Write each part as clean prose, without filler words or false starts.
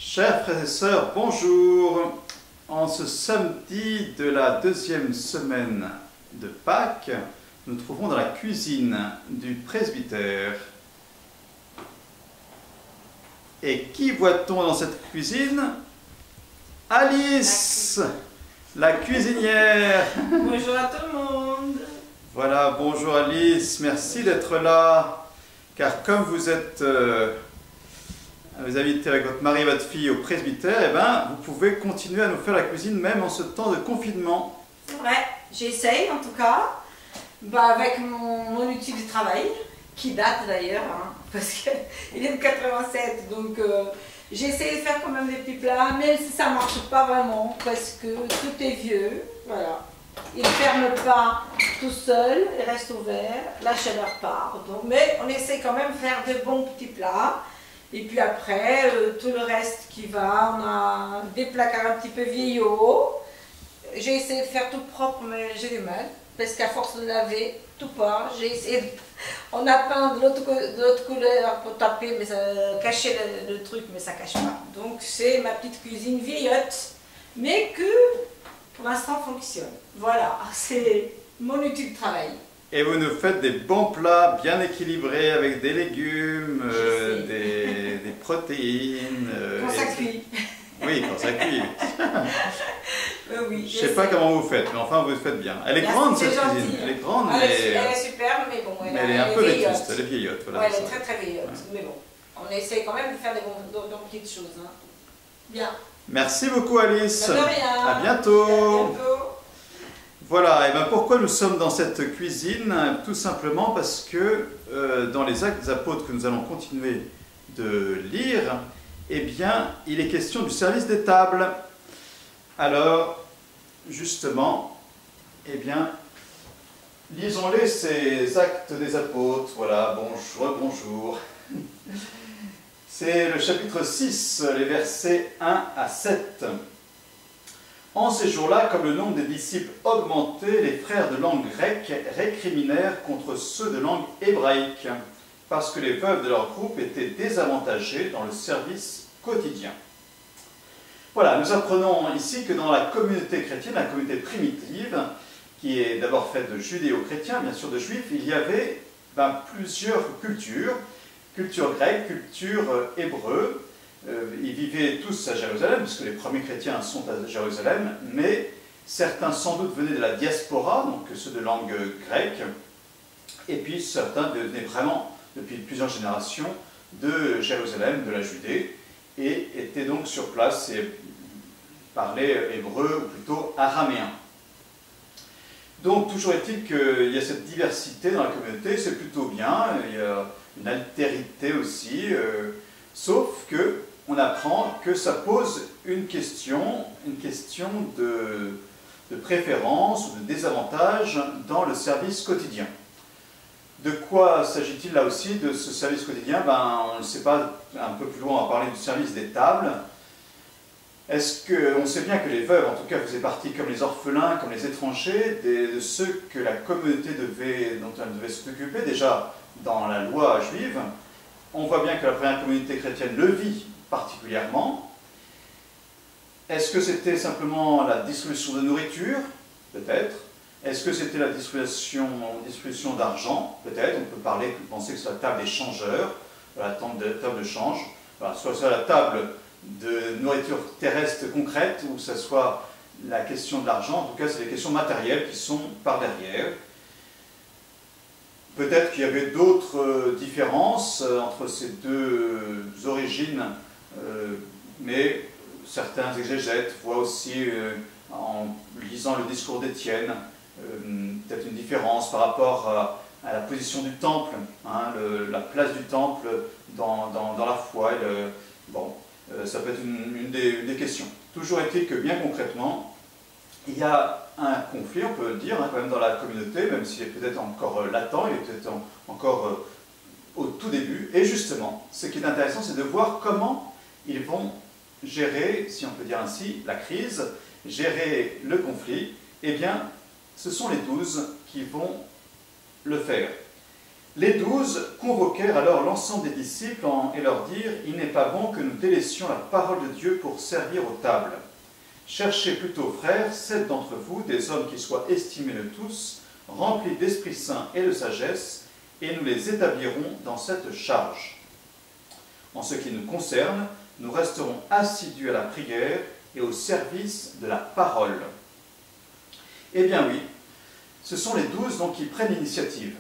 Chers frères et sœurs, bonjour. En ce samedi de la deuxième semaine de Pâques, nous nous trouvons dans la cuisine du presbytère. Et qui voit-on dans cette cuisine? Alice, la cuisinière. Bonjour à tout le monde. Voilà, bonjour Alice, merci d'être là. Car comme vous êtes vous invitez avec votre mari et votre fille au presbytère, eh ben, vous pouvez continuer à nous faire la cuisine même en ce temps de confinement. C'est vrai, j'essaye en tout cas, avec mon outil de travail, qui date d'ailleurs, parce qu'il est de 87, donc j'essaie de faire quand même des petits plats, même si ça ne marche pas vraiment, parce que tout est vieux, voilà. Il ne ferme pas tout seul, il reste ouvert, la chaleur part, donc, mais on essaie quand même de faire de bons petits plats. Et puis après, tout le reste qui va, on a des placards un petit peu vieillots. J'ai essayé de faire tout propre, mais j'ai du mal. Parce qu'à force de laver, tout part. J'ai essayé de... On a peint de l'autre couleur pour taper, mais ça cachait le truc, mais ça cache pas. Donc c'est ma petite cuisine vieillotte, mais que pour l'instant fonctionne. Voilà, c'est mon outil de travail. Et vous nous faites des bons plats bien équilibrés avec des légumes, des protéines. Quand ça cuit. Oui, quand ça cuit. Oui, je ne sais pas comment vous faites, mais enfin vous le faites bien. Elle est grande cette cuisine. Elle est grande, elle est superbe, mais bon, elle est un peu vétuste, elle est vieillotte. Voilà, ouais, elle est très très vieillotte, mais bon, on essaie quand même de faire des petites choses. Hein. Bien. Merci beaucoup Alice. De rien. À bientôt. À bientôt. Voilà, et bien pourquoi nous sommes dans cette cuisine? Tout simplement parce que dans les Actes des Apôtres que nous allons continuer de lire, eh bien, il est question du service des tables. Alors, justement, eh bien, lisons-les, ces Actes des Apôtres. Voilà, bonjour. C'est le chapitre 6, les versets 1 à 7. En ces jours-là, comme le nombre des disciples augmentait, les frères de langue grecque récriminèrent contre ceux de langue hébraïque, parce que les veuves de leur groupe étaient désavantagées dans le service quotidien. Voilà, nous apprenons ici que dans la communauté chrétienne, la communauté primitive, qui est d'abord faite de judéo-chrétiens, bien sûr de juifs, il y avait plusieurs cultures, culture grecque, culture hébreu. Ils vivaient tous à Jérusalem, puisque les premiers chrétiens sont à Jérusalem, mais certains sans doute venaient de la diaspora, donc ceux de langue grecque, et puis certains venaient vraiment, depuis plusieurs générations, de Jérusalem, de la Judée, et étaient donc sur place et parlaient hébreu, ou plutôt araméen. Donc toujours est-il qu'il y a cette diversité dans la communauté, c'est plutôt bien, il y a une altérité aussi, sauf que on apprend que ça pose une question de préférence ou de désavantage dans le service quotidien. De quoi s'agit-il là aussi de ce service quotidien? On ne sait pas, un peu plus loin on va parler du service des tables. Est-ce qu'on sait bien que les veuves, en tout cas, faisaient partie, comme les orphelins, comme les étrangers, de ceux que la communauté dont elle devait s'occuper, déjà dans la loi juive. On voit bien que la première communauté chrétienne le vit particulièrement. Est-ce que c'était simplement la distribution de nourriture? Peut-être. Est-ce que c'était la distribution d'argent? Peut-être. On peut penser que c'est la table des changeurs, la table de change. Voilà, soit c'est la table de nourriture terrestre concrète, ou que ce soit la question de l'argent. En tout cas, c'est des questions matérielles qui sont par derrière. Peut-être qu'il y avait d'autres différences entre ces deux origines, mais certains exégètes voient aussi, en lisant le discours d'Étienne, peut-être une différence par rapport à la position du temple, la place du temple dans la foi. Ça peut être une des questions. Toujours est-il que, bien concrètement, il y a un conflit, on peut le dire, quand même dans la communauté, même s'il est peut-être encore latent, il est peut-être encore au tout début. Et justement, ce qui est intéressant, c'est de voir comment ils vont gérer, si on peut dire ainsi, la crise, gérer le conflit. Eh bien, ce sont les 12 qui vont le faire. Les 12 convoquèrent alors l'ensemble des disciples et leur dirent « Il n'est pas bon que nous délaissions la parole de Dieu pour servir aux tables. Cherchez plutôt, frères, 7 d'entre vous, des hommes qui soient estimés de tous, remplis d'Esprit Saint et de sagesse, et nous les établirons dans cette charge. En ce qui nous concerne, nous resterons assidus à la prière et au service de la parole. » Eh bien oui, ce sont les 12 donc, qui prennent l'initiative.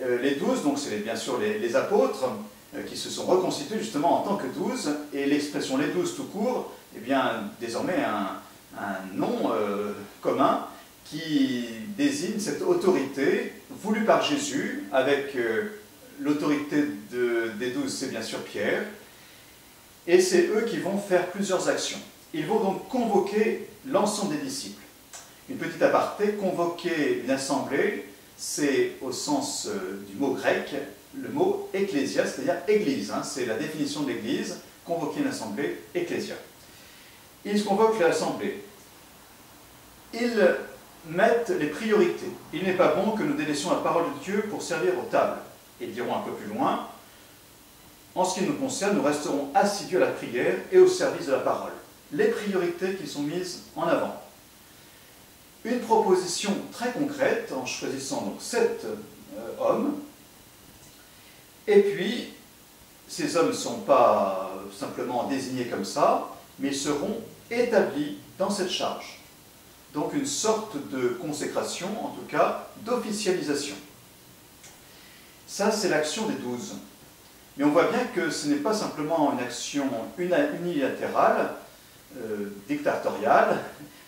Les 12, donc c'est bien sûr les apôtres qui se sont reconstitués justement en tant que 12, et l'expression les 12 tout court, eh bien désormais un nom commun qui désigne cette autorité voulue par Jésus, avec l'autorité des 12, c'est bien sûr Pierre, et c'est eux qui vont faire plusieurs actions. Ils vont donc convoquer l'ensemble des disciples. Une petite aparté, convoquer une assemblée, c'est au sens du mot grec, le mot ecclésia, c'est-à-dire église. Hein, c'est la définition de l'église, convoquer une assemblée, ecclésia. Ils convoquent l'assemblée. Ils mettent les priorités. Il n'est pas bon que nous délaissions la parole de Dieu pour servir aux tables. Ils diront un peu plus loin, en ce qui nous concerne, nous resterons assidus à la prière et au service de la parole. Les priorités qui sont mises en avant. Une proposition très concrète, en choisissant donc 7 hommes, et puis ces hommes ne sont pas simplement désignés comme ça, mais ils seront établis dans cette charge. Donc une sorte de consécration, en tout cas d'officialisation. Ça, c'est l'action des 12. Mais on voit bien que ce n'est pas simplement une action unilatérale, dictatoriale,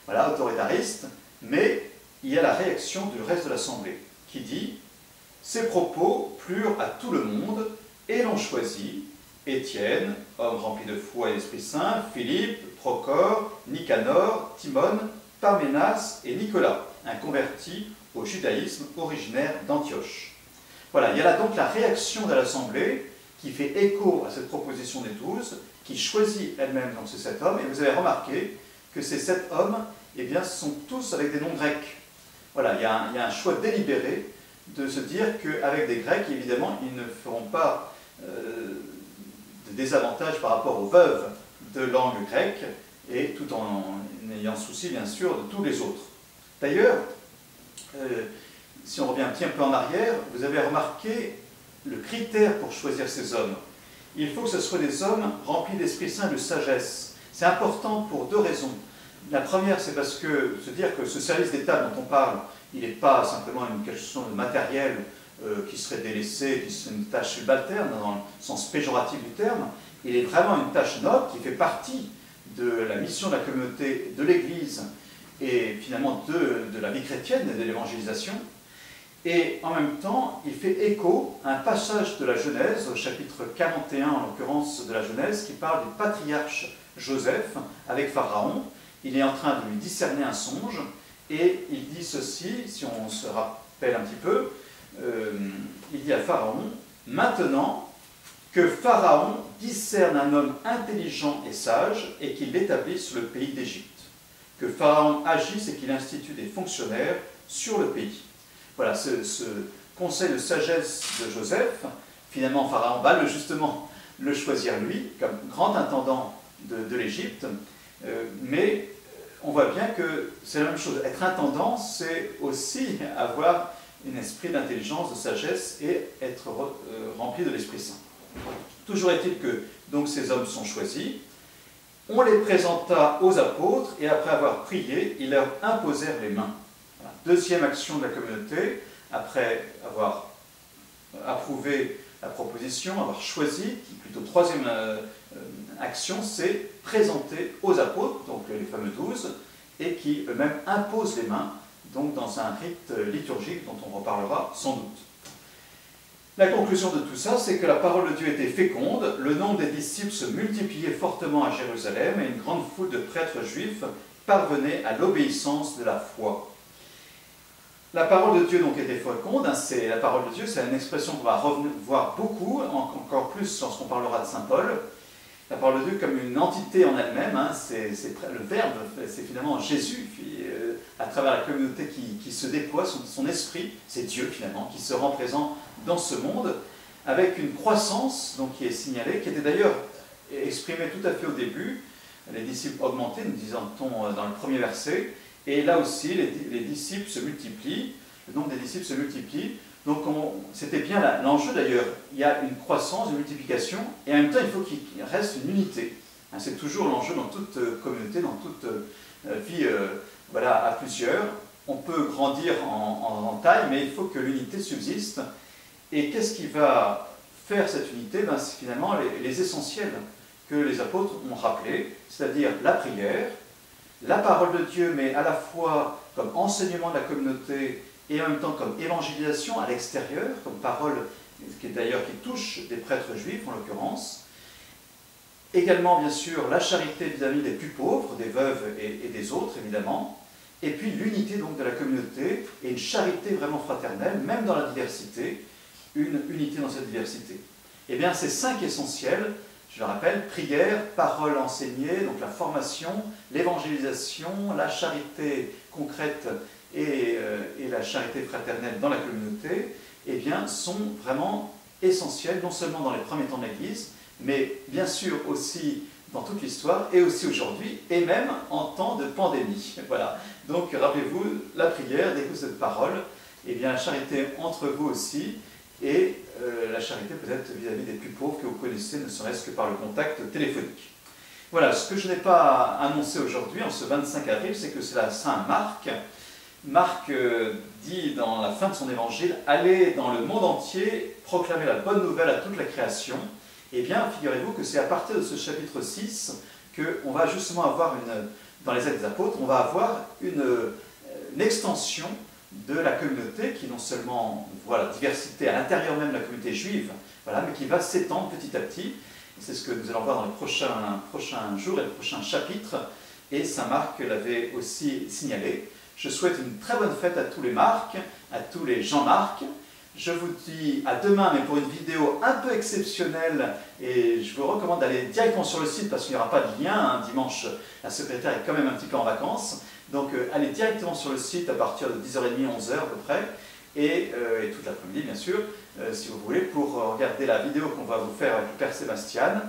voilà, autoritariste, mais il y a la réaction du reste de l'Assemblée qui dit « Ces propos plurent à tout le monde et l'on choisit Étienne, homme rempli de foi et d'Esprit Saint, Philippe, Procore, Nicanor, Timon, Parménas et Nicolas, un converti au judaïsme originaire d'Antioche. » Voilà, il y a là donc la réaction de l'Assemblée qui fait écho à cette proposition des 12, qui choisit elle-même donc ces 7 hommes, et vous avez remarqué que ces 7 hommes, eh bien, sont tous avec des noms grecs. Voilà, il y a un choix délibéré de se dire qu'avec des Grecs, évidemment, ils ne feront pas de désavantage par rapport aux veuves de langue grecque, et tout en ayant souci, bien sûr, de tous les autres. D'ailleurs, si on revient un petit peu en arrière, vous avez remarqué le critère pour choisir ces hommes. Il faut que ce soit des hommes remplis d'Esprit Saint et de sagesse. C'est important pour 2 raisons. La première, c'est parce que se dire que ce service d'État dont on parle, il n'est pas simplement une question de matériel qui serait délaissé, qui serait une tâche subalterne dans le sens péjoratif du terme. Il est vraiment une tâche noble qui fait partie de la mission de la communauté, de l'Église et finalement de la vie chrétienne et de l'évangélisation. Et en même temps, il fait écho à un passage de la Genèse, au chapitre 41 en l'occurrence de la Genèse, qui parle du patriarche Joseph avec Pharaon. Il est en train de lui discerner un songe, et il dit ceci, si on se rappelle un petit peu, il dit à Pharaon, « Maintenant que Pharaon discerne un homme intelligent et sage, et qu'il l'établisse sur le pays d'Égypte. Que Pharaon agisse et qu'il institue des fonctionnaires sur le pays. » Voilà, ce conseil de sagesse de Joseph, finalement Pharaon va justement le choisir lui, comme grand intendant de l'Égypte, mais on voit bien que c'est la même chose. Être intendant, c'est aussi avoir un esprit d'intelligence, de sagesse et être rempli de l'Esprit Saint. Toujours est-il que donc, ces hommes sont choisis, on les présenta aux apôtres et après avoir prié, ils leur imposèrent les mains. Voilà. Deuxième action de la communauté, après avoir approuvé la proposition, avoir choisi, plutôt troisième action, c'est présenter aux apôtres, donc les fameux 12, et qui eux-mêmes imposent les mains, donc dans un rite liturgique dont on reparlera sans doute. La conclusion de tout ça, c'est que la parole de Dieu était féconde, le nombre des disciples se multipliait fortement à Jérusalem et une grande foule de prêtres juifs parvenait à l'obéissance de la foi. La parole de Dieu donc était féconde, la parole de Dieu, c'est une expression qu'on va revoir beaucoup, encore plus lorsqu'on parlera de Saint Paul. la parole de Dieu comme une entité en elle-même, hein, le Verbe, c'est finalement Jésus, à travers la communauté qui se déploie, son esprit, c'est Dieu finalement, qui se rend présent dans ce monde, avec une croissance donc, qui est signalée, qui était d'ailleurs exprimée tout à fait au début, les disciples augmentés, nous disons-on dans le premier verset, et là aussi les disciples se multiplient, le nombre des disciples se multiplie, donc c'était bien l'enjeu d'ailleurs, il y a une croissance, une multiplication, et en même temps il faut qu'il reste une unité. C'est toujours l'enjeu dans toute communauté, dans toute vie voilà, à plusieurs. On peut grandir en taille, mais il faut que l'unité subsiste. Et qu'est-ce qui va faire cette unité? C'est finalement les essentiels que les apôtres ont rappelés, c'est-à-dire la prière, la parole de Dieu, mais à la fois comme enseignement de la communauté et en même temps comme évangélisation à l'extérieur, comme parole qui touche des prêtres juifs en l'occurrence. Également, bien sûr, la charité vis-à-vis des plus pauvres, des veuves et des autres, évidemment. Et puis l'unité donc de la communauté et une charité vraiment fraternelle, même dans la diversité, une unité dans cette diversité. Eh bien, ces 5 essentiels, je le rappelle, prière, parole enseignée, donc la formation, l'évangélisation, la charité concrète et la charité fraternelle dans la communauté, eh bien, sont vraiment essentiels, non seulement dans les premiers temps de l'Église, mais bien sûr aussi dans toute l'histoire, et aussi aujourd'hui, et même en temps de pandémie. Voilà. Donc, rappelez-vous, la prière, l'écoute de cette parole, eh bien, la charité entre vous aussi, et la charité peut-être vis-à-vis des plus pauvres que vous connaissez, ne serait-ce que par le contact téléphonique. Voilà, ce que je n'ai pas annoncé aujourd'hui, en ce 25 avril, c'est que c'est la Saint Marc. Marc dit dans la fin de son évangile, « Allez dans le monde entier, proclamer la bonne nouvelle à toute la création ». Eh bien, figurez-vous que c'est à partir de ce chapitre 6 qu'on va justement avoir, dans les Actes des Apôtres, on va avoir une extension de la communauté qui non seulement voit la diversité à l'intérieur même de la communauté juive, voilà, mais qui va s'étendre petit à petit. C'est ce que nous allons voir dans les prochains jours et les prochains chapitres. Et Saint Marc l'avait aussi signalé. Je souhaite une très bonne fête à tous les Marc, à tous les Jean-Marc. Je vous dis à demain, mais pour une vidéo un peu exceptionnelle, et je vous recommande d'aller directement sur le site parce qu'il n'y aura pas de lien. Dimanche, la secrétaire est quand même un petit peu en vacances. Donc allez directement sur le site à partir de 10h30, 11h à peu près, et toute l'après-midi bien sûr, si vous voulez, pour regarder la vidéo qu'on va vous faire avec le Père Sébastien.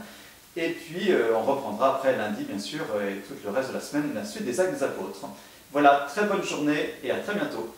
Et puis on reprendra après lundi bien sûr, et tout le reste de la semaine, la suite des Actes des Apôtres. Voilà, très bonne journée et à très bientôt.